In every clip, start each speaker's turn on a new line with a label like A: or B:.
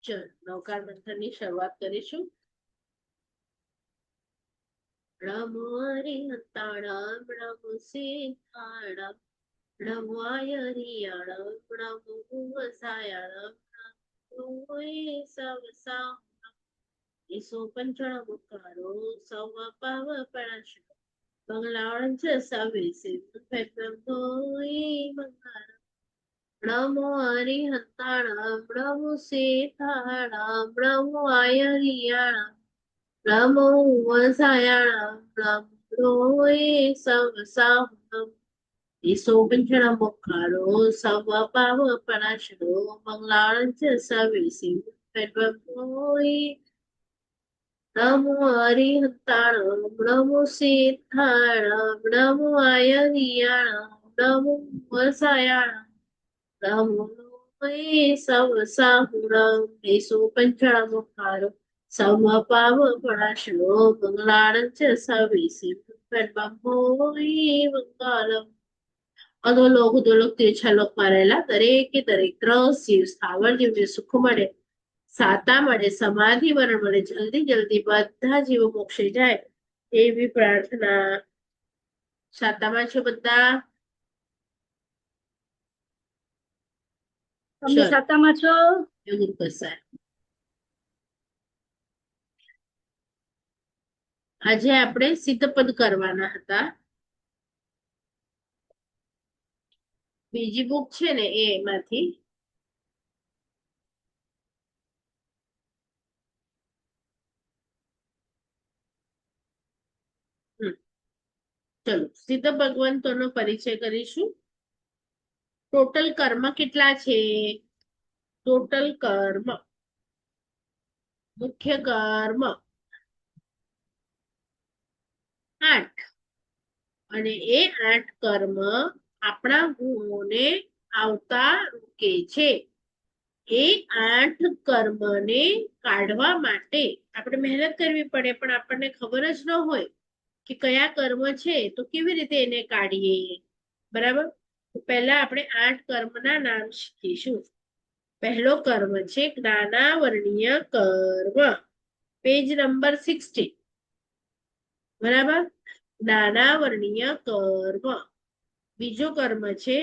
A: ચલો નવકાર મંથનની શરૂઆત કરીશું. નમો હરિહંતાણમ નમો સીતાણમ નમો હરિયાણમ નમો ભુવસાયાણમ નમો સવસા ઈસો પંચણ મુકારો સવ પાવ પણાશ બંગલાવણ છે સવેસે ભોઈ મંગાર નમો હરિહંતાણમ નમો સીતાણમ નમો હરિયાણમ નમો વસાયાણમ નમો સવસાહમ ઈસો પંચણ મુકારો સવ પાવ પણાશરો બંગલાવણ છે સવેસે ભોઈ નમો હરિહંતાણમ નમો સીતાણમ નમો હરિયાણમ નમો વસાયાણમ નમો સવસાહુરમ ઈસો પંચણ મુખારો સવ પાવ પણાશરો મંગલાણ ચ સવેસી ભોઈ મંગલમ અધોલોક ઉદોલોક તીર્છાલોકમાં રહેલા દરેકે દરેક ત્રસ જીવ સ્થાવર જીવને સુખ મળે, સાતા મળે, સમાધિ મરણ મળે, જલ્દી જલ્દી બધા જીવો મોક્ષે જાય એવી પ્રાર્થના. સાતામાં છો બધા?
B: તમે સાતામાં છો?
A: એવું કસાય. આજે આપણે સિદ્ધપદ કરવાના હતા. બીજી બુક છે ને એમાંથી ચલો સિદ્ધ ભગવંતોનો પરિચય કરીશું. ટોટલ કર્મ કેટલા છે? ટોટલ કર્મ મુખ્ય કર્મ 8 અને એ 8 કર્મ આપણા ગુણોને આવતા રોકે છે. એ 8 કર્મને કાઢવા માટે આપણે મહેનત કરવી પડે, પણ આપણને ખબર જ ન હોય કે કયા કર્મ છે તો કેવી રીતે એને કાઢીએ. બરાબર? પહેલા આપણે 8 કર્મના નામ શીખીશું. પહેલો કર્મ છે જ્ઞાનાવર્ણીય કર્મ, પેજ નંબર 60. બરાબર? જ્ઞાનાવર્ણીય કર્મ. બીજો કર્મ છે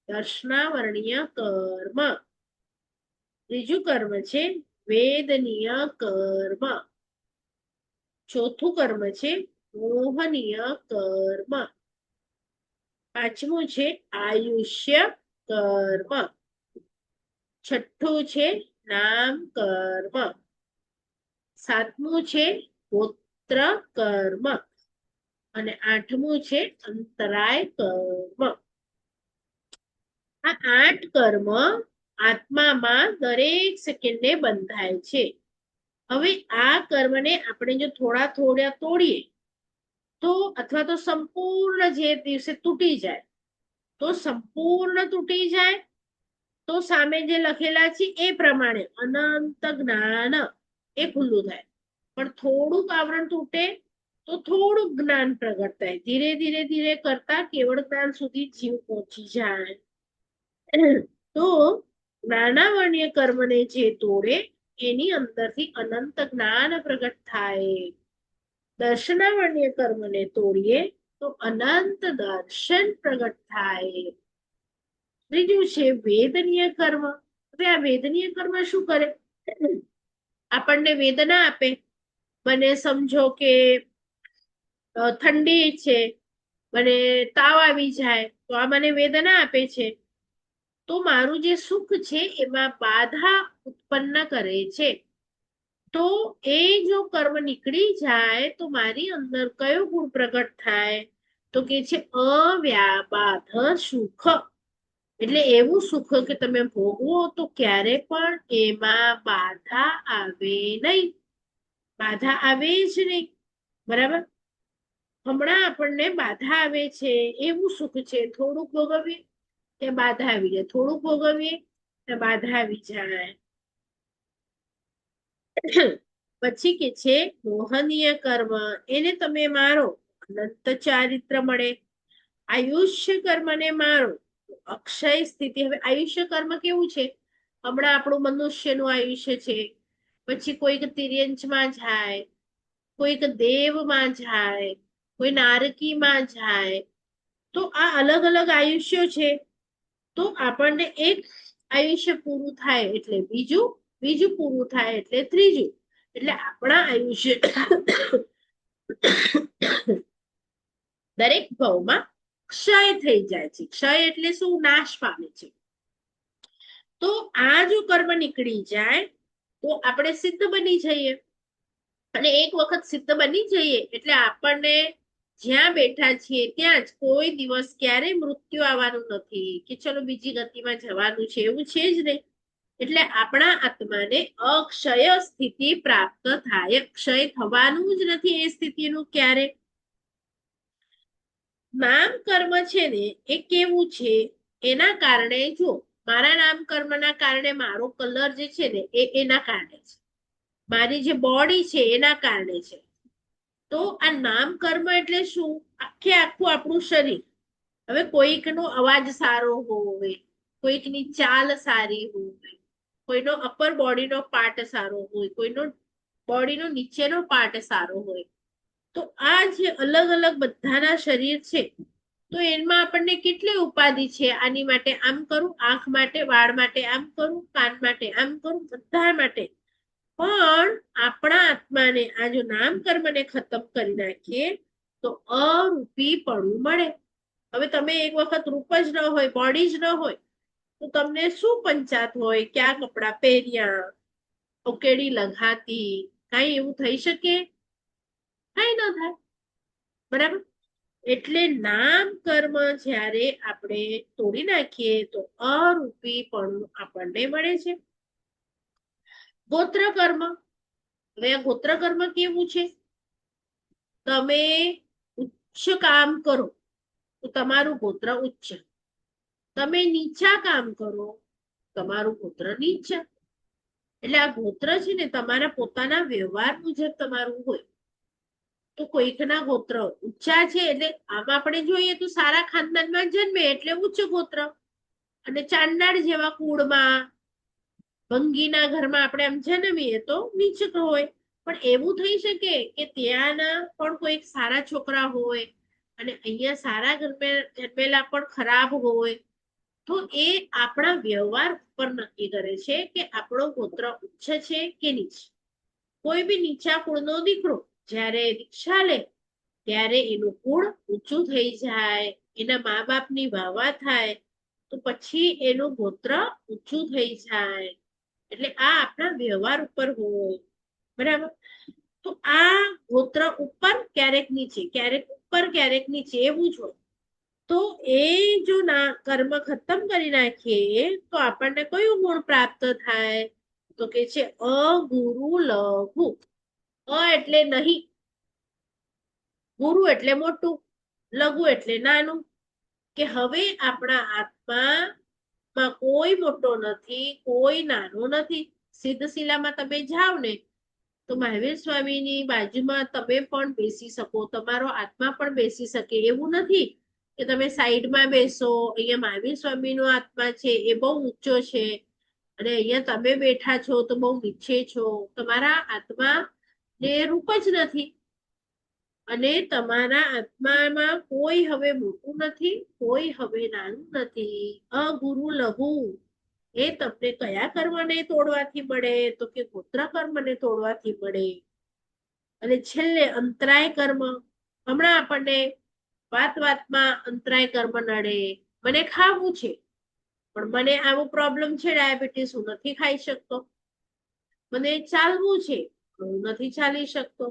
A: દર્શનાવર્ણીય કર્મ. ત્રીજું કર્મ છે વેદનીય કર્મ. ચોથું કર્મ છે મોહનીય કર્મ. પાંચમું છે આયુષ્ય કર્મ. છઠ્ઠું છે નામ કર્મ. સાતમું છે ગોત્ર કર્મ અને આઠમું છે અંતરાય કર્મ. આ 8 કર્મ આત્મામાં દરેક સેકન્ડે બંધાય છે. હવે આ કર્મને આપણે જો થોડા થોડા તોડીએ તો અથવા તો સંપૂર્ણ જે દિવસે તૂટી જાય તો સંપૂર્ણ તૂટી જાય તો સામે જે લખેલા છે એ પ્રમાણે અનંત જ્ઞાન એ ખુલ્લું થાય. પણ થોડુંક આવરણ તૂટે તો થોડુંક જ્ઞાન પ્રગટ થાય. ધીરે ધીરે ધીરે કરતા કેવળ જ્ઞાન સુધી જીવ પહોંચી જાય. તો જ્ઞાનાવર્ણીય કર્મને જે તોડે એની અંદરથી અનંત જ્ઞાન પ્રગટ થાય. દર્શનાવર્ણીય કર્મને તોડીએ તો અનંત દર્શન પ્રગટ થાય. ત્રીજું છે વેદનીય કર્મ. હવે આ વેદનીય કર્મ શું કરે? આપણને વેદના આપે. મને સમજો કે ઠંડી છે, મને તાવ આવી જાય તો આ મને વેદના આપે છે. તો મારું જે સુખ છે એમાં બાધા ઉત્પન્ન કરે છે. તો એ જો કર્મ નીકળી જાય તો મારી અંદર કયો ગુણ પ્રગટ થાય? તો કે છે અવ્યાબાધ સુખ. એટલે એવું સુખ કે તમે ભોગવો તો ક્યારે પણ એમાં બાધા આવે નહીં. બાધા આવે જ નહીં. બરાબર? હમણાં આપણને બાધા આવે છે એવું સુખ છે, થોડુંક ભોગવીએ ત્યાં બાધા આવી જાય, થોડુંક ભોગવીએ ત્યાં બાધા આવી જાય. પછી કે છે મોહનીય કર્મ, એને તમે મારો અનંત ચારિત્ર મળે. આયુષ્ય કર્મને મારો અક્ષય સ્થિતિ. હવે આયુષ્ય કર્મ કેવું છે? હમણાં આપણું મનુષ્યનું આયુષ્ય છે, પછી કોઈક તિર્યંચમાં જાય, કોઈક દેવમાં જાય, કોઈ નારકીમાં જાય. તો આ અલગ અલગ આયુષ્યો છે. તો આપણને એક આયુષ્ય પૂરું થાય એટલે બીજું, બીજું પૂરું થાય એટલે ત્રીજું. એટલે આપણા આયુષ્ય દરેક ભાવમાં ક્ષય થઈ જાય છે. ક્ષય એટલે શું? નાશ પામે છે. તો આ જો કર્મ નીકળી જાય તો આપણે સિદ્ધ બની જઈએ. અને એક વખત સિદ્ધ બની જઈએ એટલે આપણને જ્યાં બેઠા છીએ ત્યાં જ કોઈ દિવસ ક્યારેય મૃત્યુ આવવાનું નથી કે ચલો બીજી ગતિમાં જવાનું છે, એવું છે જ નહીં. એટલે આપણા આત્માને અક્ષય સ્થિતિ પ્રાપ્ત થાય. ક્ષય થવાનું જ નથી એ સ્થિતિનું ક્યારે. નામ કર્મ છે ને એ કેવું છે? એના કારણે જો મારા નામ કર્મના કારણે મારો કલર જે છે ને એ એના કારણે છે, મારી જે બોડી છે એના કારણે છે. તો આ નામ કર્મ એટલે શું? આખે આખું આપણું શરીર. હવે કોઈકનો અવાજ સારો હોય, કોઈકની ચાલ સારી હોય, કોઈનો અપર બોડીનો પાર્ટ સારો હોય, કોઈનો બોડીનો નીચેનો પાર્ટ સારો હોય. તો આ જે અલગ અલગ બધાના શરીર છે, તો એમાં આપણને કેટલી ઉપાધિ છે. આની માટે આમ કરું, આંખ માટે, વાળ માટે આમ કરું, કાન માટે આમ કરું, બધા માટે. પણ આપણા આત્માને આ જો નામ કર્મને ખતમ કરી નાખીએ તો અરૂપી પડવું મળે. હવે તમે એક વખત રૂપ જ ન હોય, બોડી જ ન હોય, તો તમને શું પંચાત હોય, ક્યાં કપડા પહેર્યા, ઉકેડી લગાતી, કઈ એવું થઈ શકે? કઈ ન થાય. બરાબર? એટલે નામ કર્મ જ્યારે આપણે તોડી નાખીએ તો અરૂપી પણ આપણને મળે છે. ગોત્ર કર્મ. હવે આ ગોત્ર કર્મ કેવું છે? તમે ઉચ્ચ કામ કરો તો તમારું ગોત્ર ઉચ્ચ, તમે નીચા કામ કરો તમારું ગોત્ર નીચા. એટલે આ ગોત્ર છે ને તમારા પોતાના વ્યવહાર મુજબ તમારું હોય. તો કોઈકના ગોત્ર ઊંચા છે એટલે આમ આપણે જોઈએ તો સારા ખાનદાનમાં જન્મે એટલે ઉચ્ચ ગોત્ર, અને ચાંડાળ જેવા કુળમાં, ભંગીના ઘરમાં આપણે આમ જન્મીએ તો નીચે હોય. પણ એવું થઈ શકે કે ત્યાંના પણ કોઈક સારા છોકરા હોય અને અહીંયા સારા જન્મેલા પણ ખરાબ હોય. તો એ આપણા વ્યવહાર પર નક્કી કરે છે કે આપણો ગોત્ર ઉચ્ચ છે કે નીચ. કોઈ બી નીચા કુળનો દીકરો જ્યારે દીક્ષા લે ત્યારે એનું કુળ ઊંચું થઈ જાય, એના મા બાપની વાવા થાય તો પછી એનું ગોત્ર ઊંચું થઈ જાય. એટલે આ આપણા વ્યવહાર ઉપર હોય. બરાબર? તો આ ગોત્ર ઉપર ક્યારેક નીચે, ક્યારેક ઉપર ક્યારેક નીચે, એવું જ હોય. તો એ જો ના કર્મ ખતમ કરી નાખીએ તો આપણને કયું ગુણ પ્રાપ્ત થાય? તો કે છે અગુરુ લઘુ. એટલે નહીં, ગુરુ એટલે મોટું, લઘુ એટલે નાનું. કે હવે આપણા આત્મામાં કોઈ મોટો નથી, કોઈ નાનો નથી. સિદ્ધશિલામાં તમે જાઓ ને તો મહાવીર સ્વામીની બાજુમાં તમે પણ બેસી શકો, તમારો આત્મા પણ બેસી શકે. એવું નથી કે તમે સાઈડમાં બેસો, અહીંયા મહાવીર સ્વામીનો આત્મા છે એ બહુ ઊંચો છે અને અહીંયા તમે બેઠા છો તો બહુ નીચે છો. તમારા આત્મા ને રૂપ જ નથી. અને તમારા આત્મામાં કોઈ હવે મોટું નથી, કોઈ હવે નાનું નથી. અગુરુ લઘુ એ તમને કયા કર્મને તોડવાથી મળે? તો કે ગોત્ર કર્મને તોડવાથી મળે. અને છેલ્લે અંતરાય કર્મ. હમણાં આપણને વાતમાં અંતરાય કર્મ નડે. મને ખાવું છે પણ મને આવો પ્રોબ્લેમ છે, ડાયાબિટીસ, હું નથી ખાઈ શકતો. મને ચાલવું છે હું નથી ચાલી શકતો.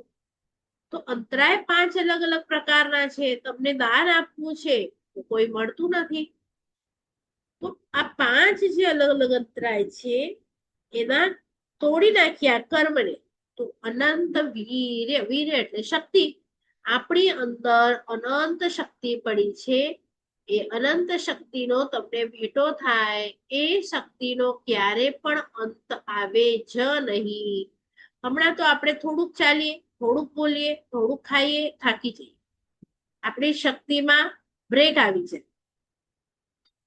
A: તો અંતરાય 5 અલગ અલગ પ્રકારના છે. તમને દાન આપવું છે તો કોઈ મળતું નથી. તો આ 5 જે અલગ અલગ અંતરાય છે એના તોડી નાખ્યા કર્મને તો અનંત વીર્ય, વીર્ય એટલે શક્તિ. આપણી અંદર અનંત શક્તિ પડી છે. એ અનંત શક્તિનો તમને ભેટો થાય. એ શક્તિનો ક્યારે પણ અંત આવે જ નહીં. હમણાં તો આપણે થોડુંક ચાલીએ, થોડુંક બોલીએ, થોડુંક ખાઈએ, થાકી જઈએ. આપણી શક્તિમાં બ્રેક આવી જાય.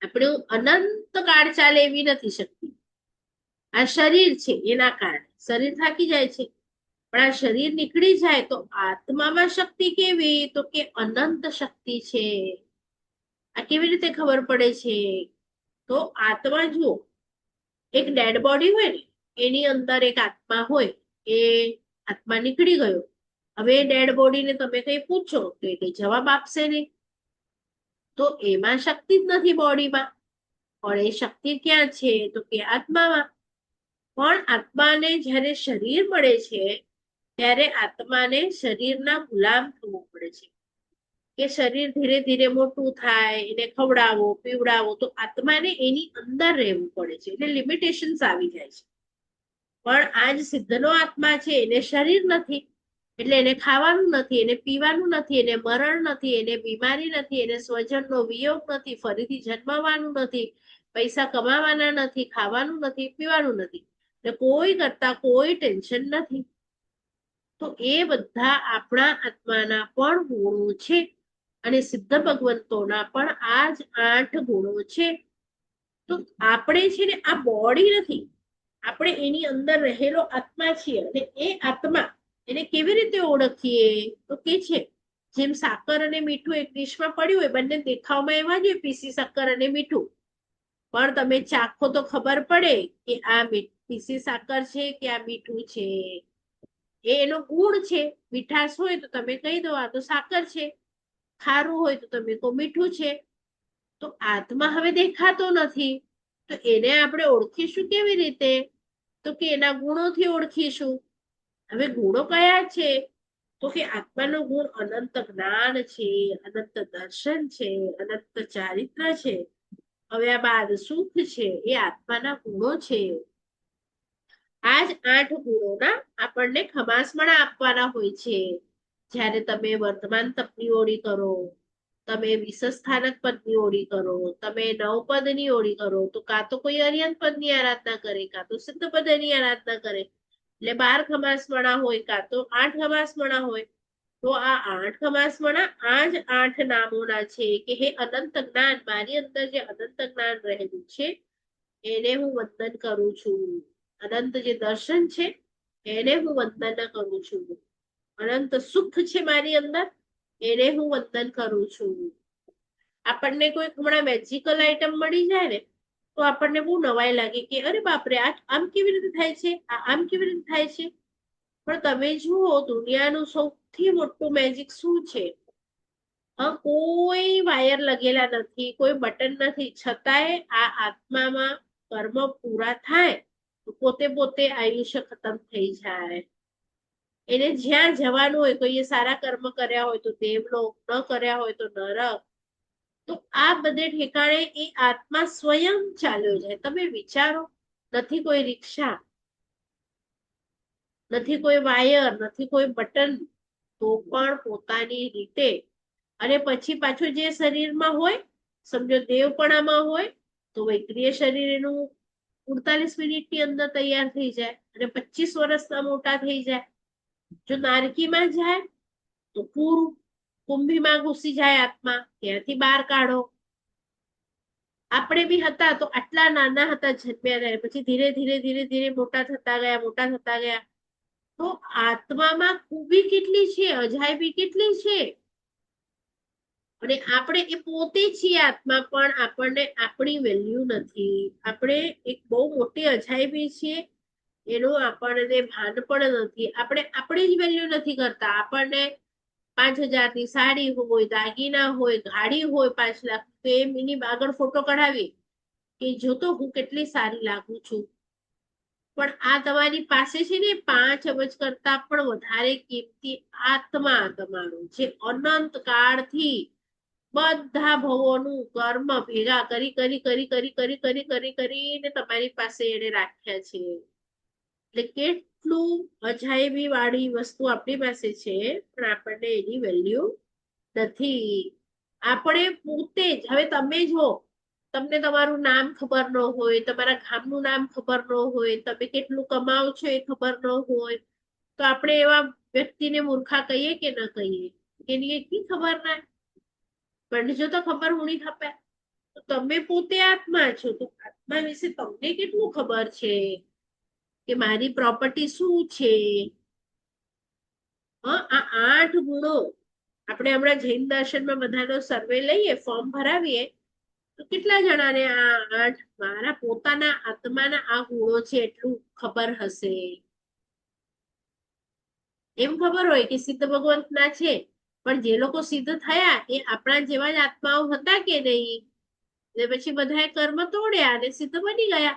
A: આપણું અનંત કાળ ચાલે એવી નથી શક્તિ. આ શરીર છે એના કારણે શરીર થાકી જાય છે, પણ આ શરીર નીકળી જાય તો આત્મામાં શક્તિ કેવી? તો કે અનંત શક્તિ છે. આ કેવી રીતે ખબર પડે છે? તો આત્મા જુઓ, એક ડેડ બોડી હોય ને એની અંદર એક આત્મા હોય, એ આત્મા નીકળી ગયો, હવે ડેડ બોડીને તમે કઈ પૂછો તો એ કઈ જવાબ આપશે નહીં, તો એમાં શક્તિ જ નથી બોડીમાં, પણ એ શક્તિ ક્યાં છે? તો કે આત્મામાં. પણ આત્માને જ્યારે શરીર મળે છે ત્યારે આત્માને શરીરના ગુલામ થવું પડે છે, કે શરીર ધીરે ધીરે મોટું થાય, એને ખવડાવો પીવડાવો, તો આત્માને એની અંદર રહેવું પડે છે, એટલે લિમિટેશન્સ આવી જાય છે. પણ આજ સિદ્ધનો આત્મા છે એને શરીર નથી, એટલે એને ખાવાનું નથી, એને પીવાનું નથી, એને મરણ નથી, એને બીમારી નથી, એને સ્વજનનો વિયોગ નથી, ફરીથી જન્મવાનું નથી, પૈસા કમાવાના નથી, ખાવાનું નથી, પીવાનું નથી, એટલે કોઈ કરતા કોઈ ટેન્શન નથી. તો એ બધા આપણા આત્માના પણ ગુણો છે, અને સિદ્ધ ભગવંતોના પણ આ જ 8 ગુણો છે. તો આપણે છે ને આ બોડી નથી, આપણે એની અંદર રહેલો આત્મા છીએ, અને એ આત્મા એને કેવી રીતે ઓળખીએ? તો કે છે જેમ સાકર અને મીઠું એક ડીશમાં પડ્યું હોય, બંને દેખાવમાં એવા જ હોય, પીસી સાકર અને મીઠું, પણ તમે ચાખો તો ખબર પડે કે આ પીસી સાકર છે કે આ મીઠું છે. એ એનો ગુણ છે. મીઠાશ હોય તો તમે કહી દો આ તો સાકર છે, ખારું હોય તો તમે કહો મીઠું છે. તો આત્મા હવે દેખાતો નથી, તો એને આપણે ઓળખીશું કેવી રીતે? તો કે એના ગુણોથી ઓળખીશું. હવે ગુણો કયા છે? તો કે આત્માનો ગુણ અનંત જ્ઞાન છે, અનંત દર્શન છે, અનંત ચારિત્ર છે. હવે આ 12 સુખ છે એ આત્માના ગુણો છે. આ જ 8 ગુણોના આપણને ખમાસમણા આપવાના હોય છે. જ્યારે તમે વર્તમાન તપની ઓળી કરો, તમે વિષસ્થાનક પદની ઓળી કરો, તમે નવપદની ઓળી કરો, તો કાં તો કોઈ અર્યંત પદની આરાધના કરે, કાં તો સિદ્ધ પદની આરાધના કરે, એટલે 12 ખમાસમણા હોય, કાં તો 8 ખમાસમણા હોય. તો આ 8 ખમાસમણા આ જ 8 નામોના છે કે હે અનંત જ્ઞાન, મારી અંદર જે અનંત જ્ઞાન રહેલું છે એને હું વંદન કરું છું. અનંત જે દર્શન છે એને હું વંદન કરું છું. અનંત સુખ છે મારી અંદર, એને હું વંદન કરું છું. આપણને કોઈ હમણાં મેજિકલ આઈટમ મળી જાય ને તો આપણને બહુ નવાઈ લાગે કે અરે બાપરે, આ આમ કેવી રીતે થાય છે, આ આમ કેવી રીતે થાય છે. પણ તમે જુઓ દુનિયાનું સૌથી મોટું મેજિક શું છે? કોઈ વાયર લગેલા નથી, કોઈ બટન નથી, છતાંય આ આત્મામાં કર્મ પૂરા થાય તો પોતે પોતે આયુષ્ય ખતમ થઈ જાય. એને જ્યાં જવાનું હોય, કોઈએ સારા કર્મ કર્યા હોય તો દેવલોક, ન કર્યા હોય તો નરક, તો આ બધે ઠેકાણે એ આત્મા સ્વયં ચાલ્યો જાય. તમે વિચારો, નથી કોઈ રિક્ષા, નથી કોઈ વાયર, નથી કોઈ બટન, તો પણ પોતાની રીતે. અને પછી પાછું જે શરીરમાં હોય, સમજો દેવપણામાં હોય, તો વૈક્રિય શરીર એનું 48 મિનિટની અંદર તૈયાર થઈ જાય અને 25 વર્ષના મોટા થઈ જાય. જો નારકીમાં જાય તો પૂરું કુંભીમાં ઘૂસી જાય આત્મા, ત્યાંથી બહાર કાઢો. આપણે બી હતા તો આટલા નાના હતા જન્મ્યા ત્યારે, પછી ધીરે ધીરે ધીરે ધીરે મોટા થતા ગયા, મોટા થતા ગયા. તો આત્મામાં ખૂબી કેટલી છે, અજાયબી કેટલી છે. અને આપણે એ પોતે છીએ આત્મા, પણ આપણને આપણી વેલ્યુ નથી. આપણે એક બહુ મોટી અજાયબી છીએ, એનું આપણને ભાન પણ નથી. આપણે આપણી જ વેલ્યુ નથી કરતા. આપણને 5,000 ની સાડી હોય, દાગીના હોય, ગાડી હોય 5 લાખ, તો એની આગળ ફોટો કઢાવી કે જો તો હું કેટલી સારી લાગુ છું. પણ આ તમારી પાસે છે ને 5 અબજ કરતા પણ વધારે કિંમતી આત્મા તમારો, જે અનંત કાળથી બધા ભવોનું કર્મ ભેગા કરી કરી કરી કરી કરી કરી કરી કરીને તમારી પાસે એને રાખ્યા છે. એટલે કેટલું અજાયબી વાળી વસ્તુ આપણી પાસે છે, પણ આપણને એની વેલ્યુ નથી. આપણે પોતે જ, હવે તમે જો, તમને તમારું નામ ખબર ન હોય, તમારા ગામનું નામ ખબર ન હોય, તમે કેટલું કમાઓ છો એ ખબર ન હોય, તો આપણે એવા વ્યક્તિને મૂર્ખા કહીએ કે ન કહીએ? એની એટલી ખબર ના, પણ જો તો ખબર હોણી ખપે. તો તમે પોતે આત્મા છો, તો આત્મા વિશે તમને કેટલું ખબર છે? કે મારી પ્રોપર્ટી શું છે. આ 8 ગુણો આપણે હમણાં જૈન દર્શનમાં બધાનો સર્વે લઈએ, ફોર્મ ભરાવીએ, તો કેટલા જણાને આ 8 મારા પોતાના આત્માના આ ગુણો છે એટલું ખબર હશે? એમ ખબર હોય કે સિદ્ધ ભગવંતના છે, પણ જે લોકો સિદ્ધ થયા એ આપણા જેવા જ આત્માઓ હતા કે નહીં? પછી બધાએ કર્મ તોડ્યા અને સિદ્ધ બની ગયા.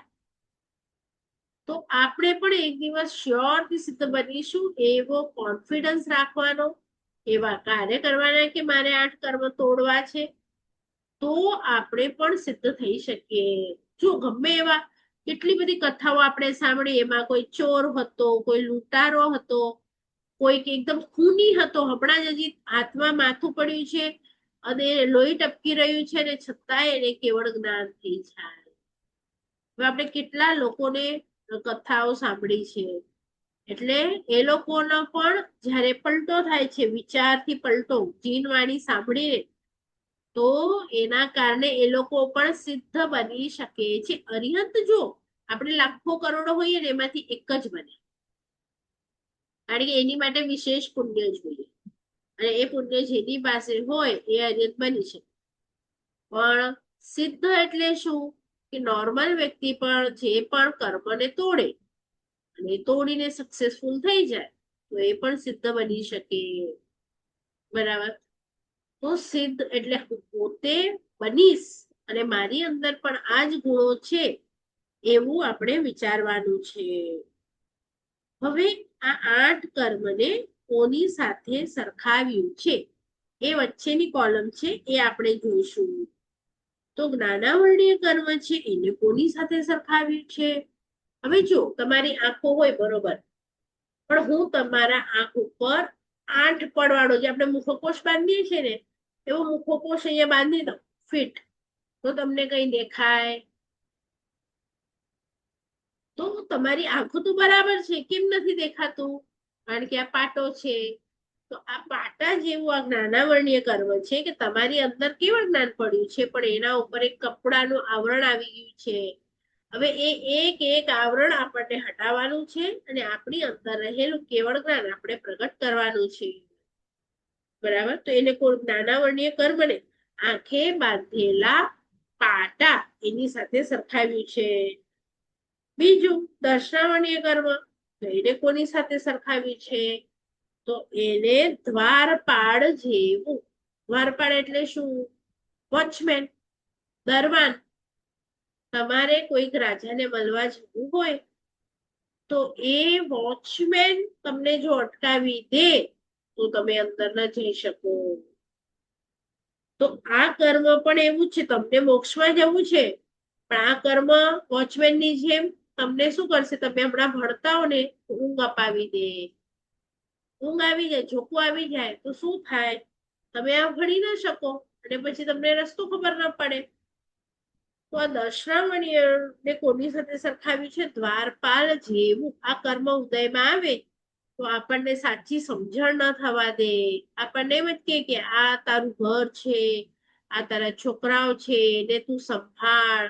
A: તો આપણે પણ એક દિવસ શ્યોરથી સિદ્ધ બનીશું એવો કોન્ફિડન્સ રાખવાનો, એવા કાર્ય કરવાના કે મારે 8 કર્મ તોડવા છે, તો આપણે પણ સિદ્ધ થઈ શકીએ. જો ગમે એવા કેટલી બધી કથાઓ આપણે સાંભળી, એમાં કોઈ ચોર હતો, કોઈ લૂંટારો હતો, કોઈક એકદમ ખૂની હતો, હમણાં જ હજી હાથમાં માથું પડ્યું છે અને લોહી ટપકી રહ્યું છે ને છતાંય એને કેવળ જ્ઞાન થઈ જાય. હવે આપણે કેટલા લોકોને કથાઓ સાંભળી છે. એટલે એ લોકોનો પણ જ્યારે પલટો થાય છે, વિચારથી પલટો, જીનવાણી સાંભળીને, તો એના કારણે એ લોકો પણ સિદ્ધ બની શકે છે. અરિહંત જો આપણે લાખો કરોડો હોઈએ ને એમાંથી એક જ બને, કારણ કે એની માટે વિશેષ પુણ્ય જોઈએ, અને એ પુણ્ય જેની પાસે હોય એ અરિહંત બની શકે. પણ સિદ્ધ એટલે શું? કે નોર્મલ વ્યક્તિ પણ જે પણ કર્મને તોડે અને તોડીને સક્સેસફુલ થઈ જાય તો એ પણ સિદ્ધ બની શકે. બરાબર? તો સિદ્ધ એટલે હું પોતે બનીશ અને મારી અંદર પણ આ જ ગુણો છે એવું આપણે વિચારવાનું છે. હવે આ 8 કર્મને કોની સાથે સરખાવ્યું છે એ વચ્ચેની કોલમ છે એ આપણે જોઈશું. તો જ્ઞાનાવરણીય કર્મ છે એને કોની સાથે સરખાવ્યું છે? હવે જો તમારી આંખો હોય બરોબર, પણ હું તમારા આંખ ઉપર 8 પડવાળો જે આપણે મુખકોશ બાંધીએ છીએ ને એવો મુખકોશ અહીંયા બાંધી દઉં ફિટ, તો તમને કઈ દેખાય? તો તમારી આંખો તો બરાબર છે, કેમ નથી દેખાતું? કારણ કે આ પાટો છે. તો આ પાટા જેવું આ જ્ઞાનાવરણીય કર્મ છે કે તમારી અંદર કેવું જ્ઞાન પડ્યું છે, પણ એના ઉપર એક કપડાનું આવરણ આવી ગયું છે. હવે એ એક એક આવરણ આપણને હટાવવાનું છે અને આપણી અંદર રહેલું કેવળ જ્ઞાન આપણે પ્રગટ કરવાનું છે. બરાબર? તો એને કોઈ જ્ઞાનાવરણીય કર્મને આંખે બાંધેલા પાટા એની સાથે સરખાવ્યું છે. બીજું દર્શનાવરણીય કર્મ, તો એને કોની સાથે સરખાવ્યું છે? તો એને દ્વારપાળ જેવું. દ્વારપાળ એટલે શું? વોચમેન, દરવાન. તમારે કોઈક રાજાને મળવા જવું હોય તો એ વોચમેન તમને જો અટકાવી દે તો તમે અંદર ન જઈ શકો. તો આ કર્મ પણ એવું છે, તમને મોક્ષમાં જવું છે, પણ આ કર્મ વોચમેનની જેમ તમને શું કરશે? તમે હમણાં ભણતા હો ને ઊંઘ અપાવી દે. ઊંઘ આવી જાય, જોકું આવી જાય તો શું થાય? તમે આ ભણી ના શકો અને પછી તમને રસ્તો ખબર ના પડે. તો આ દર્શનાવરણીય ને કોની સાથે સરખાવ્યું છે? દ્વારપાલ જેવું. આ કર્મ ઉદયમાં આવે તો આપણને સાચી સમજણ ન થવા દે. આપણને એમ જ કે આ તારું ઘર છે, આ તારા છોકરાઓ છે, ને તું સંભાળ,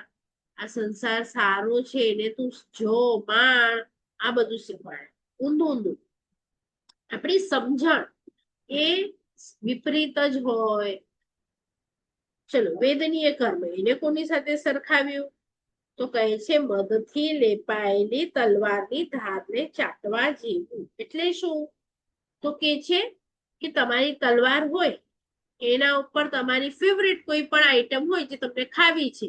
A: આ સંસાર સારો છે ને તું જો માણ, આ બધું શીખવાડે. ઊંધું ઊંધું. આપણી સમજણ એ વિપરીત જ હોય. ચલો, વેદનીય કર્મ એને કોની સાથે સરખાવ્યું? તો કહે છે મદથી લેપાયેલી તલવારની ધારને ચાટવા જેવું. એટલે શું? તો કે છે કે તમારી તલવાર હોય, એના ઉપર તમારી ફેવરેટ કોઈ પણ આઈટમ હોય જે તમને ખાવી છે,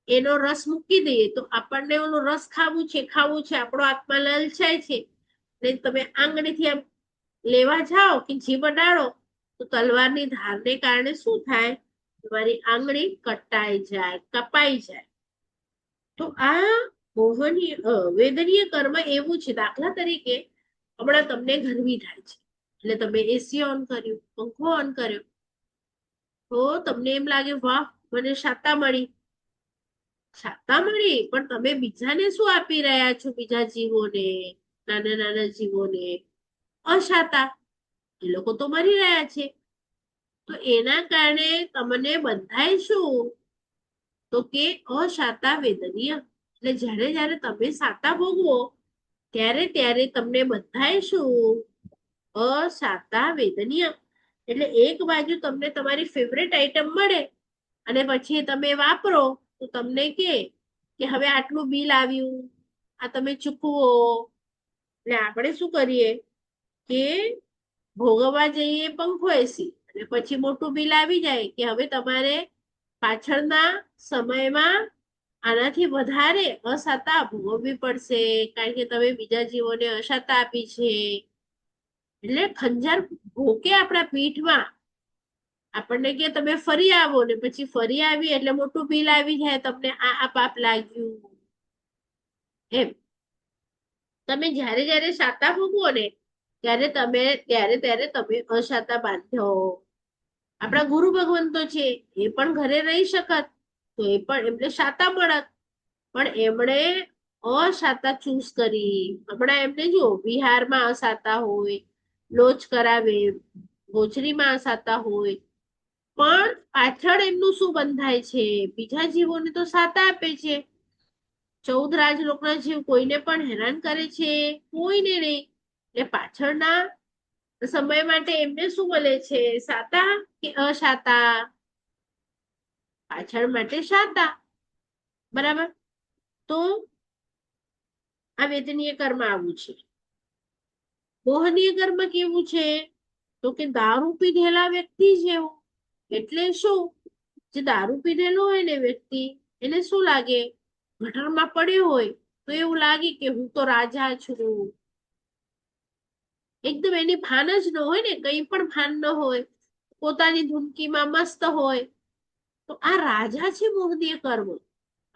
A: એનો રસ મૂકી દઈએ તો આપણને ઓનો રસ ખાવું છે, આપણો આત્મા લલચાય છે, ને તમે આંગળીથી આમ લેવા જાઓ કે જીભ અડાડો તો તલવારની ધારને કારણે શું થાય? તમારી આંગળી કટાઈ જાય, કપાઈ જાય. તો આ મોહનીય વેદનીય કર્મ એવું છે. દાખલા તરીકે હમણાં તમને ગરમી થાય છે એટલે તમે એસી ઓન કર્યું, પંખો ઓન કર્યો, તો તમને એમ લાગે વાહ મને શાતા મળી. શાતા મળી, પણ તમે બીજાને શું આપી રહ્યા છો? બીજા જીવોને, નાના નાના જીવોને અશાતા. એ લોકો તો મરી રહ્યા છે. તો એના કારણે તમને બંધાય શું? તો કે અશાતા વેદનીય. એટલે જ્યારે જ્યારે તમે શાતા ભોગવો ત્યારે ત્યારે તમને બધાય શું અસાતા વેદનીય, એટલે એક બાજુ તમને તમારી ફેવરેટ આઈટમ મળે અને પછી તમે વાપરો તો તમને કે હવે આટલું બિલ આવ્યું, આ તમે ચૂકવો. એટલે આપણે શું કરીએ કે ભોગવવા જઈએ પંખો એસી અને પછી મોટું બિલ આવી જાય કે હવે તમારે પાછળના સમયમાં આનાથી વધારે અસાતા ભોગવવી પડશે, કારણ કે તમે બીજા જીવોને અસાતા આપી છે. એટલે ખંજર ભોકે આપણા પીઠમાં, આપણને કે તમે ફરી આવો ને પછી ફરી આવી એટલે મોટું બિલ આવી જાય, તમને આ પાપ લાગ્યું. એમ તમે જ્યારે જ્યારે સાતા ભોગવો ને ત્યારે તમે અસાતા બાંધો. આપણા ગુરુ ભગવંતો છે એ પણ ઘરે રહી શકત તો એ પણ એમને સાતા મળત, પણ એમણે અસાતા ચૂઝ કરી. હમણાં એમને જો બિહારમાં અસાતા હોય, લોચ કરાવે, ગોચરીમાં અસાતા હોય, પણ પાછળ એમનું શું બંધાય છે, બીજા જીવોને તો સાતા આપે છે. 14 રાજલોકના જીવ કોઈને પણ હેરાન કરે છે? કોઈને નહીં. એટલે પાછળના સમય માટે એમને શું મળે છે, સાતા કે અસાતા? પાછળ માટે સાતા. બરાબર. તો આ વેદનીય કર્મ આવું છે. મોહનીય કર્મ કેવું છે? તો કે દારૂ પીધેલા વ્યક્તિ જેવું. એટલે શું? જે દારૂ પીધેલો હોય ને વ્યક્તિ, એને શું લાગે? ગટરમાં પડ્યો હોય તો એવું લાગે કે હું તો રાજા છું. એકદમ એની ભાન જ ન હોય ને, કંઈ પણ ભાન ન હોય, પોતાની ધૂનકીમાં મસ્ત હોય, તો આ રાજા છે મોહનીય કર્મ.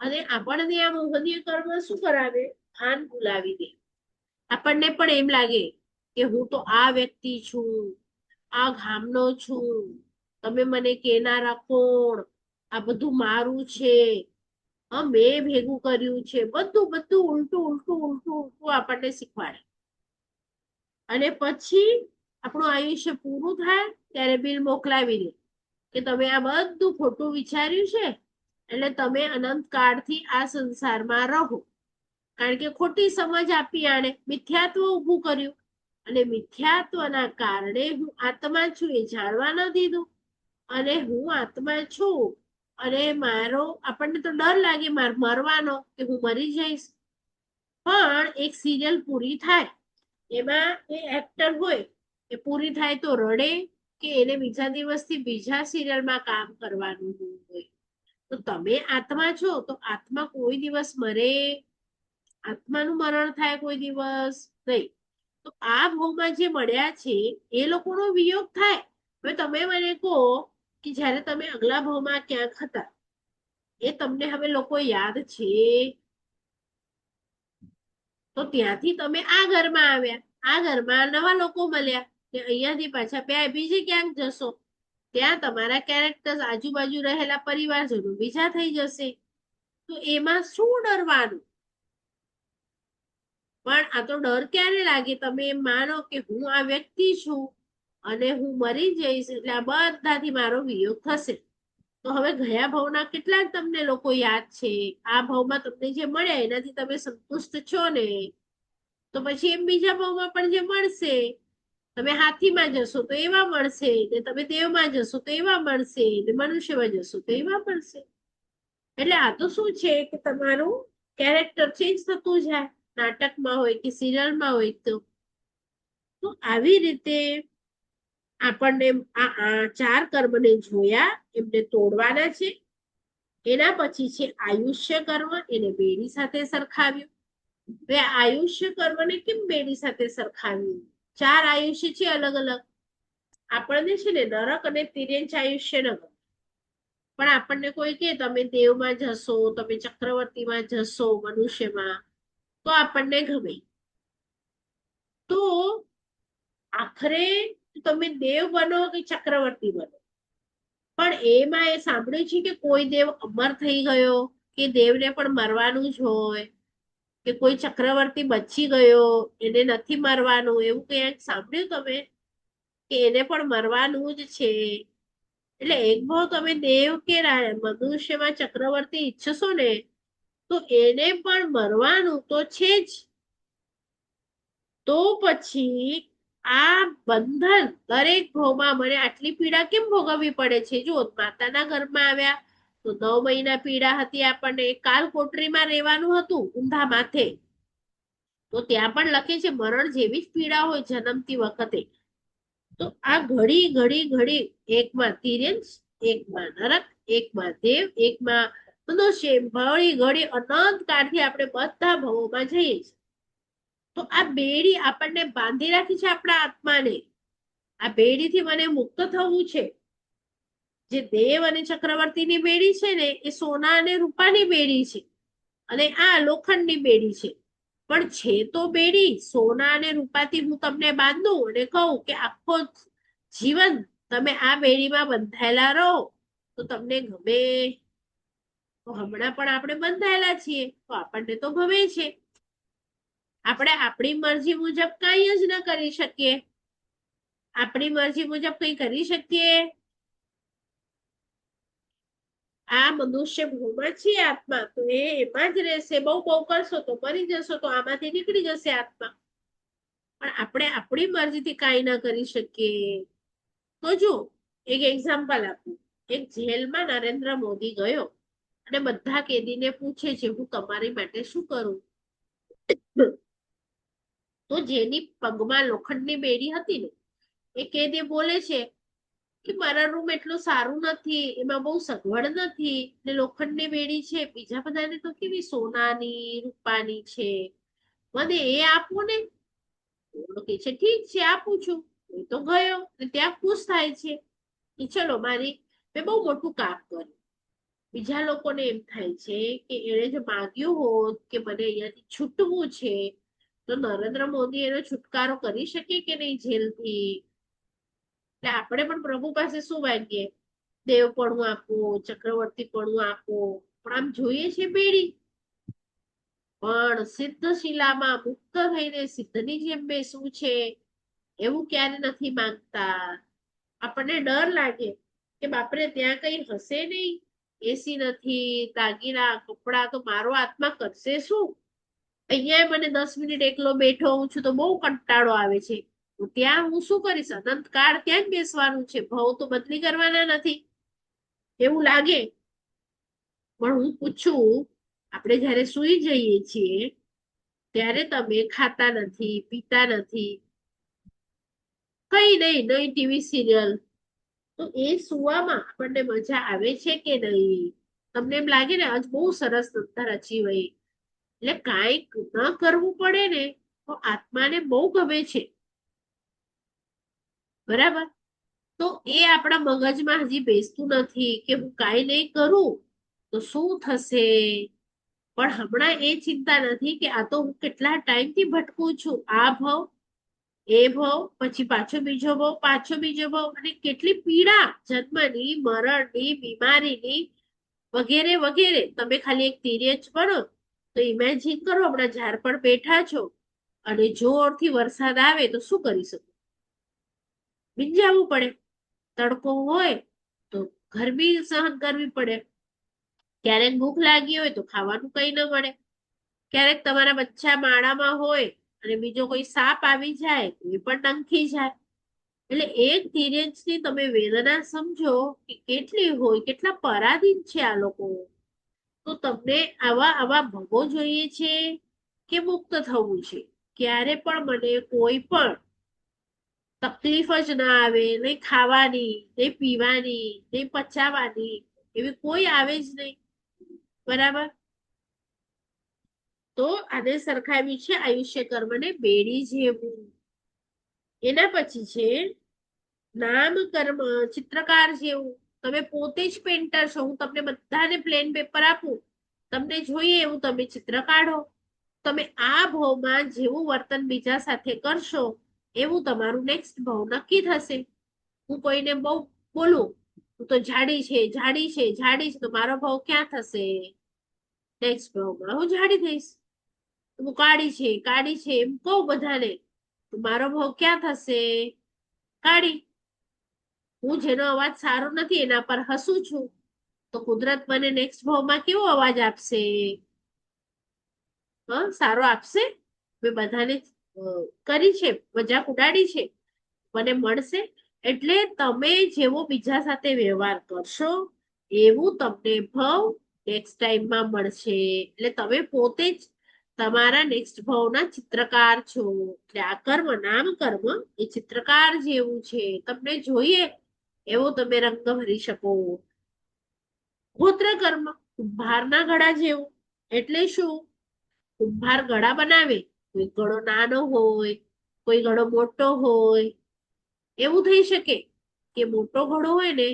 A: અને આપણને આ મોહનીય કર્મ શું કરાવે? ભાન ભૂલાવી દે. આપણને પણ એમ લાગે કે હું તો આ વ્યક્તિ છું, આ ગામનો છું, તમે મને કેનારા કોણ, આ બધું મારું છે, મેં ભેગું કર્યું છે. બધું બધું ઉલટું ઉલટું ઉલટું ઉલટું આપણને શીખવાડે. અને પછી આપણું આયુષ્ય પૂરું થાય ત્યારે બિલ મોકલાવી દે કે તમે આ બધું ખોટું વિચાર્યું છે, એટલે તમે અનંત કાળથી આ સંસારમાં રહો. કારણ કે ખોટી સમજ આપી, આણે મિથ્યાત્વ ઊભું કર્યું અને મિથ્યાત્વના કારણે હું આત્મા છું એ જાણવા ન દીધું. અને હું આત્મા છું અને મારો આપણને તો ડર લાગે મરવાનો, કે હું મરી જઈશ. પણ એક સિરિયલ પૂરી થાય, એમાં એ એક્ટર હોય એ પૂરી થાય તો રડે કે એને બીજા દિવસથી બીજા સિરિયલમાં કામ કરવાનું હોય. તો તમે આત્મા છો તો આત્મા કોઈ દિવસ મરે? આત્માનું મરણ થાય કોઈ દિવસ નહીં. તો આ ભાવમાં જે મળ્યા છે એ લોકોનો વિયોગ થાય. હવે તમે મને કહો કે જ્યારે તમે અગલા ભાવમાં ક્યાંક હતા એ તમને હવે લોકો યાદ છે? તો ત્યાંથી તમે આ ઘરમાં આવ્યા, આ ઘરમાં નવા લોકો મળ્યા, કે અહીંયાથી પાછા બીજે ક્યાંક જશો, ત્યાં તમારા કેરેક્ટર આજુબાજુ રહેલા પરિવારજનો બીજા થઈ જશે. તો એમાં શું ડરવાનું? પણ આ તો ડર ક્યારે લાગે? તમે એમ માનો કે હું આ વ્યક્તિ છું અને હું મરી જઈશ એટલે આ બધાથી મારો વિયોગ થશે. તો હવે ગયા ભાવના કેટલાક તમને લોકો યાદ છે? આ ભાવમાં તમને જે મળ્યા એનાથી તમે સંતુષ્ટ છો ને? તો પછી એમ બીજા ભાવમાં પણ જે મળશે, તમે હાથીમાં જશો તો એવા મળશે, ને તમે દેવમાં જશો તો એવા મળશે, ને મનુષ્યમાં જશો તો એવા મળશે. એટલે આ તો શું છે કે તમારું કેરેક્ટર ચેન્જ થતું જાય, નાટકમાં હોય કે સિરિયલમાં હોય. તો આવી રીતે આપણને આ 4 કર્મને જોયા, એમને તોડવાના છે. એના પછી છે આયુષ્ય કર્મ, એને બેડી સાથે સરખાવ્યું. હવે આયુષ્ય કર્મને કેમ બેડી સાથે સરખાવ્યું? 4 આયુષ્ય છે અલગ અલગ. આપણને છે ને નરક અને તિર્યંચ આયુષ્ય ન ગમે, પણ આપણને કોઈ કે તમે દેવમાં જશો, તમે ચક્રવર્તીમાં જશો, મનુષ્યમાં, તો આપણને ગમે. તો આખરે તમે દેવ બનો કે ચક્રવર્તી બનો, પણ એમાં એ સાંભળ્યું છે કે કોઈ દેવ અમર થઈ ગયો કે દેવને પણ મરવાનું જ હોય, કે કોઈ ચક્રવર્તી બચી ગયો એને નથી મરવાનું, એવું ક્યાંક સાંભળ્યું તમે કે એને પણ મરવાનું જ છે? એટલે એક ભાવ તમે દેવ કે મનુષ્યમાં ચક્રવર્તી ઈચ્છશો ને તો એને પણ મરવાનું તો છે જ. તો પછી આ બંધન દરેક ભાવમાં મને આટલી પીડા કેમ ભોગવવી પડે છે? જો માતાના ઘરમાં આવ્યા તો 9 મહિના પીડા હતી, આપણને કાલ કોટરીમાં રહેવાનું હતું ઊંધા માથે, તો ત્યાં પણ લખે છે મરણ જેવી જ પીડા હોય જન્મતી વખતે. તો આ ઘડી ઘડી ઘડી, એકમાં તિર્યંશ, એકમાં નરક, એકમાં દેવ, એકમાં મનુષ્ય, ઘડી ઘડી અનંત કાળથી આપણે બધા ભવોમાં જઈએ છીએ. તો આ બેડી આપણને બાંધી રાખી છે આપણા આત્માને. આ બેડીથી મને મુક્ત થવું છે. જે દેવ અને ચક્રવર્તીની બેડી છે ને, એ સોના અને રૂપાની બેડી છે, અને આ લોખંડની બેડી છે. પણ છે તો બેડી સોના અને રૂપાથી. હું તમને બાંધું અને કહું કે આખો જીવન તમે આ બેડીમાં બંધાયેલા રહો તો તમને ગમે? તો હમણાં પણ આપણે બંધાયેલા છીએ તો આપણને તો ગમે છે. આપણે આપણી મરજી મુજબ કઈ જ ન કરી શકીએ. આપણી મરજી મુજબ કઈ કરી શકીએ? આ મનુષ્ય ભૂમાં છે આત્મા, તો એમાં જ રહેશે. બહુ બહુ કરશો તો મરી જશો, તો આમાંથી નીકળી જશે આત્મા. પણ આપણે આપણી મરજીથી કાંઈ ના કરી શકીએ. તો જો એક એક્ઝામ્પલ આપું. એક જેલમાં નરેન્દ્ર મોદી ગયો અને બધા કેદીને પૂછે છે, હું તમારી માટે શું કરું? તો જેની પગમાં લોખંડની બેડી હતી ને, એ કેદી બોલે છે કે મારા રૂમ એટલું સારું નથી, એમાં બહુ સગવડ નથી, ને લોખંડની બેડી છે. બીજા બધાને તો કેવી સોનાની રૂપાની છે, મને એ આપો ને. કે છે ઠીક છે, આપું છું. એ તો ગયો ને ત્યાં ખુશ થાય છે કે ચલો મારી મેં બહુ મોટું કામ કર્યું. બીજા લોકોને એમ થાય છે કે એણે જો માગ્યું હોત કે મને અહીંયાથી છૂટવું છે, તો નરેન્દ્ર મોદી એનો છુટકારો કરી શકે કે નહીં જેલથી? એટલે આપણે પણ પ્રભુ પાસે શું માંગીએ? દેવ પણ આપો, ચક્રવર્તી પણ આપો, પણ આમ જોઈએ છે બેડી. પણ સિદ્ધ શિલામાં મુક્ત થઈને સિદ્ધની જેમ બેસવું છે, એવું ક્યારે નથી માંગતા. આપણને ડર લાગે કે બાપરે ત્યાં કઈ હશે નહીં, એસી નથી, દાગીના, કપડા, તો મારો આત્મા કરશે શું? અહીંયા મને 10 મિનિટ એકલો બેઠો હું છું તો બહુ કંટાળો આવે છે, તો ત્યાં હું શું કરીશ? અનંત કાળ ત્યાં જ બેસવાનું છે, ભવ તો બદલી કરવાના નથી, એવું લાગે. પણ હું પૂછું, આપણે જયારે સુઈ જઈએ છીએ ત્યારે તમે ખાતા નથી, પીતા નથી, કઈ નહીં, નહીં ટીવી સિરિયલ, તો એ સુવામાં આપણને મજા આવે છે કે નહીં? તમને એમ લાગે ને આજ બહુ સરસ સંસ્થા રચી હોય, એટલે કાંઈક ન કરવું પડે ને તો આત્માને બહુ ગમે છે. બરાબર? તો એ આપણા મગજમાં હજી બેસતું નથી કે હું કાંઈ નહીં કરું તો શું થશે. પણ હમણાં એ ચિંતા નથી કે આ તો હું કેટલા ટાઈમથી ભટકું છું. આ ભવ, એ ભવ, પછી પાછો બીજો ભવ, પાછો બીજો ભવ, અને કેટલી પીડા જન્મની, મરણની, બીમારીની, વગેરે વગેરે. તમે ખાલી એક તિર્યક બનો તો ઇમેજિન કરો, હમણાં ઝાડ પર બેઠા છો અને જોરથી વરસાદ આવે તો શું કરી શકો? ભીંજાવવું પડે. તડકો હોય તો ગરમી સહન કરવી પડે. ક્યારેક ભૂખ લાગી હોય તો ખાવાનું કઈ ન મળે. ક્યારેક તમારા બચ્ચા માળામાં હોય અને બીજો કોઈ સાપ આવી જાય તો એ પણ ડંખી જાય. એટલે એક તિર્યકની તમે વેદના સમજો કે કેટલી હોય, કેટલા પરાધીન છે આ લોકો. તો તમને આવા આવા ભવો જોઈએ છે કે મુક્ત થવું છે? ક્યારે પણ મને કોઈ પણ તકલીફ જ ના આવે, નહીં ખાવાની, નહીં પીવાની, નહીં પચાવવાની, એવી કોઈ આવે જ નહીં. બરાબર? તો આને સરખાવ્યું છે આયુષ્ય કર્મને બેડી જેવું. એના પછી છે નામ કર્મ ચિત્રકાર જેવું. તમે પોતે જ પેન્ટર છો, હું તમને બધાને પ્લેન પેપર આપું, તમને જોઈએ એવું તમે ચિત્ર કાઢો. તમે આ ભાવમાં જેવું વર્તન બીજા સાથે કરશો એવું તમારું નેક્સ્ટ ભાવ નક્કી થશે. હું કોઈને બહુ બોલું, હું તો જાડી છે, જાડી છે, જાડી છે, તો મારો ભાવ ક્યાં થશે? નેક્સ્ટ ભાવમાં હું જાડી થઈશ. હું કાળી છે, કાળી છે એમ કહું બધાને, તો મારો ભાવ ક્યાં થશે? કાળી. હું જેનો અવાજ સારો નથી એના પર હસું છું, તો કુદરત મને નેક્સ્ટ ભાવમાં કેવો અવાજ આપશે? સારો આપશે? મેં બધાને કરી છે, મજાક ઉડાડી છે, મને મળશે. એટલે તમે જેવો બીજા સાથે વ્યવહાર કરશો એવું તમને ભાવ નેક્સ્ટ ટાઈમમાં મળશે. એટલે તમે પોતે જ તમારા નેક્સ્ટ ભાવના ચિત્રકાર છો. એટલે આ કર્મ, નામ કર્મ એ ચિત્રકાર જેવું છે. તમને જોઈએ એવો તમે રંગ ભરી શકો. ગોત્ર કર્મ કુંભારના ઘડા જેવું. એટલે શું? કુંભાર ઘડા બનાવે, કોઈ ઘડો નાનો હોય, કોઈ ઘડો મોટો હોય. એવું થઈ શકે કે મોટો ઘડો હોય ને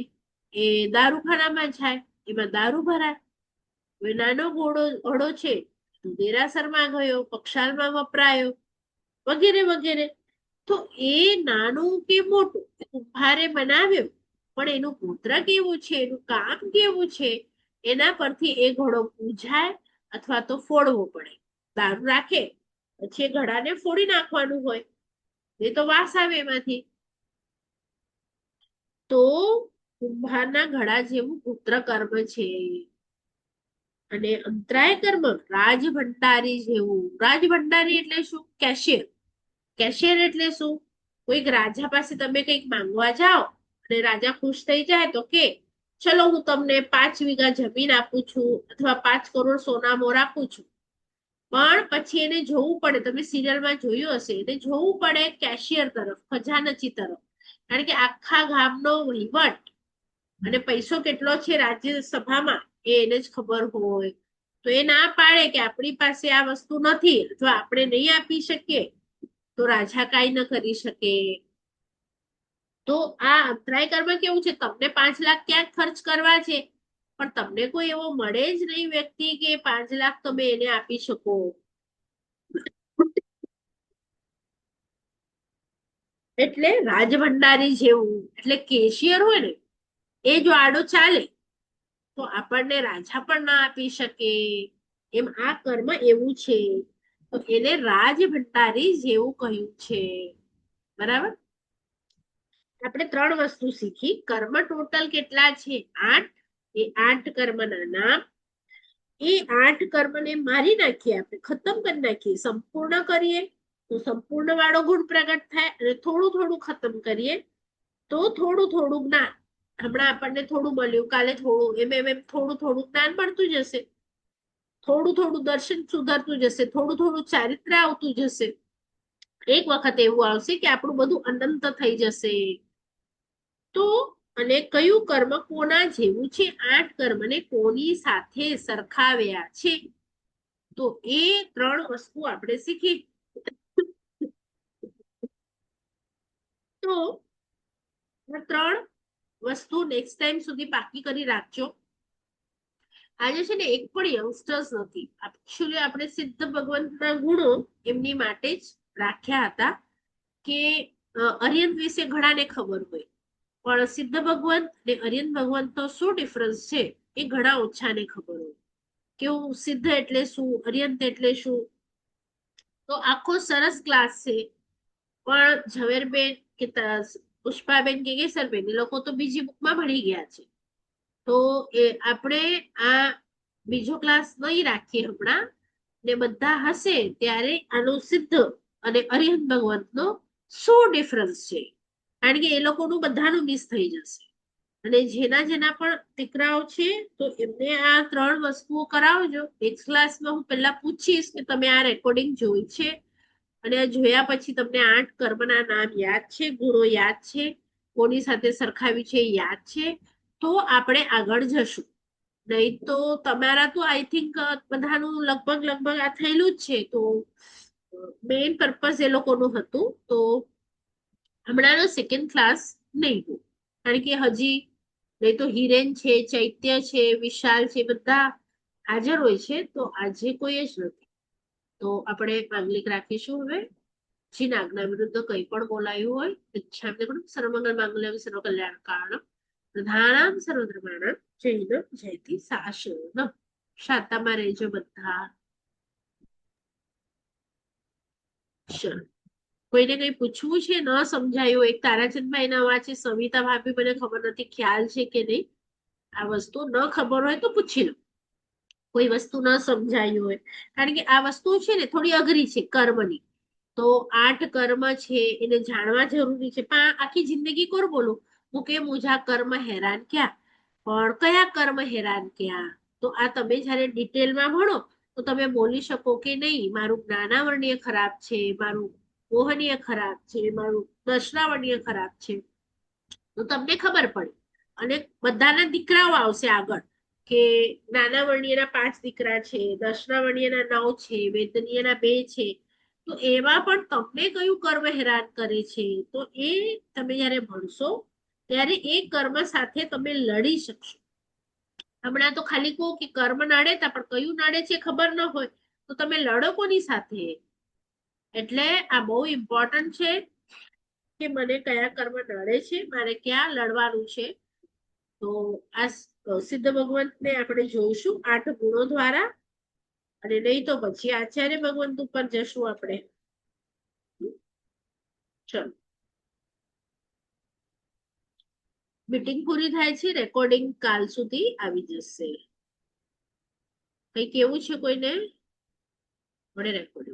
A: એ દારૂખાનામાં જાય, એમાં દારૂ ભરાય. હવે નાનો ઘડો છે તો દેરાસરમાં ગયો, પક્ષાલમાં વપરાયો, વગેરે વગેરે. તો એ નાનું કે મોટું કુંભારે બનાવ્યો, પણ એનું પુત્ર કેવું છે, એનું કામ કેવું છે, એના પરથી એ ઘડો પૂજાય અથવા તો ફોડવો પડે. દારૂ રાખે પછી એ ઘડાને ફોડી નાખવાનું હોય, એ તો વાસ આવે એમાંથી. તો કુંભારના ઘડા જેવું પુત્ર કર્મ છે. અને અંતરાય કર્મ રાજભંડારી જેવું. રાજભંડારી એટલે શું? કેશિયર. કેશિયર એટલે શું? કોઈક રાજા પાસે તમે કંઈક માંગવા જાઓ અને રાજા ખુશ થઈ જાય તો કે ચલો હું તમને 5 વીઘા જમીન આપું છું અથવા 5 કરોડ સોનામોર આપું છું. પણ પછી એને જોવું પડે, તમે સિરિયલમાં જોયું હશે, એને જોવું પડે કેશિયર તરફ, ખજાનચી તરફ. કારણ કે આખા ગામનો વહીવટ અને પૈસો કેટલો છે રાજ્યસભામાં એ એને જ ખબર હોય. તો એ ના પાડે કે આપણી પાસે આ વસ્તુ નથી અથવા આપણે નહીં આપી શકીએ, તો રાજા કાંઈ ન કરી શકે. તો આ અંતરાય કર્મ કેવું છે? તમને 5 લાખ ક્યાંક ખર્ચ કરવા છે, પણ તમને કોઈ એવો મળે જ નહીં વ્યક્તિ કે 5 લાખ તમે એને આપી શકો. એટલે રાજભંડારી જેવું. એટલે કેશિયર હોય ને એ જો આડો ચાલે તો આપણને રાજા પણ ના આપી શકે. એમ આ કર્મ એવું છે. તો એને રાજભંડારી જેવું કહ્યું છે. બરાબર. આપણે 3 વસ્તુ શીખી. કર્મ ટોટલ કેટલા છે? 8. એ 8 કર્મના નામ. એ 8 કર્મને મારી નાખીએ, આપણે ખતમ કરી નાખીએ, સંપૂર્ણ કરીએ તો સંપૂર્ણ વાળો ગુણ પ્રગટ થાય, અને થોડું થોડું ખતમ કરીએ તો થોડું થોડું જ્ઞાન. હમણાં આપણને થોડું મળ્યું, કાલે થોડું, એમ થોડું થોડું જ્ઞાન મળતું જશે. થોડું થોડું દર્શન સુધરતું જશે, થોડું થોડું ચારિત્ર આવતું જશે. એક વખત એવું આવશે કે આપણું બધું અનંત થઈ જશે. તો અને કયું કર્મ કોના જેવું છે? 8 કર્મને કોની સાથે સરખાવ્યા છે? તો એ 3 વસ્તુ આપણે શીખી. તો 3 વસ્તુ નેક્સ્ટ ટાઈમ સુધી પાકી કરી રાખજો. આજે છે ને એક પણ યંગસ્ટર્સ નથી. એકચ્યુઅલી આપણે સિદ્ધ ભગવંતના ગુણો એમની માટે જ રાખ્યા હતા કે અર્યંત વિશે ઘણાને ખબર હોય, પણ સિદ્ધ ભગવંત અને અર્યંત ભગવંતનો શું ડિફરન્સ છે એ ઘણા ઓછાને ખબર હોય. કેવું સિદ્ધ એટલે શું, અર્યંત એટલે શું. તો આખો સરસ ક્લાસ છે, પણ ઝવેરબેન કે પુષ્પાબેન કે કેસરબેન એ લોકો તો બીજી બુકમાં ભણી ગયા છે. તો એ આપણે આ બીજો ક્લાસ નહીં રાખીએ હમણાં, ને બધા હશે ત્યારે આનો સિદ્ધ અને અરિહંત ભગવંતનો શું ડિફરન્સ છે, કારણ કે એ લોકોનું બધાનું મિસ થઈ જશે. અને જેના જેના પણ દીકરાઓ છે તો એમને આ 3 વસ્તુઓ કરાવજો. નેક્સ્ટ ક્લાસમાં હું પહેલા પૂછીશ કે તમે આ રેકોર્ડિંગ જોઈ છે અને આ જોયા પછી તમને 8 કર્મના નામ યાદ છે, ગુણો યાદ છે, કોની સાથે સરખાવી છે યાદ છે, તો આપણે આગળ જશું. નહીં તો તમારા તો આઈ થિંક બધાનું લગભગ આ થયેલું જ છે. તો મેઇન પર્પઝ એ લોકોનું હતું. તો હમણાંનો સેકન્ડ ક્લાસ નહીં હોય, કારણ કે હજી નહીં તો હિરેન છે, ચૈત્ય છે, વિશાલ છે, બધા હાજર હોય છે. તો આજે કોઈ જ નથી. તો આપણે માંગલિક રાખીશું. હવે જીના આજ્ઞા વિરુદ્ધ કંઈ પણ બોલાયું હોય, ઈચ્છામ સર્વમંગલ માંગલ્યમ સર્વ કલ્યાણ કારણમ પ્રધાનામ સર્વધર્માણામ જય જયતિ સાશનમ. શાંતામાં રહેજો બધા. ચલો, કોઈને કઈ પૂછવું છે? ન સમજાયું? એક તારાચંદભાઈ ના વાંચે સવિતા ભાભી, મને ખબર નથી ખ્યાલ છે કે નહીં. આ વસ્તુ ન ખબર હોય તો પૂછી લો. કોઈ વસ્તુ ન સમજાયું હોય, કારણ કે આ વસ્તુ છે ને થોડી અઘરી છે કર્મની. તો 8 કર્મ છે એને જાણવા જરૂરી છે. પણ આખી જિંદગી કોણ બોલું મુકે મુઝા કર્મ હેરાન ક્યાં, પણ કયા કર્મ હેરાન ક્યાં? તો આ તમે જ્યારે ડિટેલમાં ભણો તો તમે બોલી શકો કે નહીં મારું જ્ઞાનાવર્ણ્ય ખરાબ છે, મારું મોહનીય ખરાબ છે, મારું દર્શનાવર્ણ્ય ખરાબ છે. તો તમને ખબર પડે. અને બધાના દીકરાઓ આવશે આગળ કે જ્ઞાનાવર્ણ્યના 5 દીકરા છે, દર્શનાવર્ણ્યના 9 છે, વેદનીયના 2 છે. તો એમાં પણ તમને કયું કર્મ હેરાન કરે છે તો એ તમે જ્યારે ભણશો ત્યારે એ કર્મ સાથે તમે લડી શકશો. હમણાં તો ખાલી કહું કે કર્મ નડે તા પણ કયું નડે છે ખબર ન હોય તો તમે લડો કોની સાથે? એટલે આ બહુ ઇમ્પોર્ટન્ટ છે કે મને કયા કર્મ નડે છે, મારે ક્યાં લડવાનું છે. તો આ સિદ્ધ ભગવંતને આપણે જોઈશું 8 ગુણો દ્વારા, અને નહીં તો પછી આચાર્ય ભગવંત ઉપર જશું આપણે. ચલો, મીટિંગ પૂરી થાય છે, રેકોર્ડિંગ કાલ સુધી આવી જશે. કઈ કેવું છે કોઈને? મળે રેકોર્ડિંગ.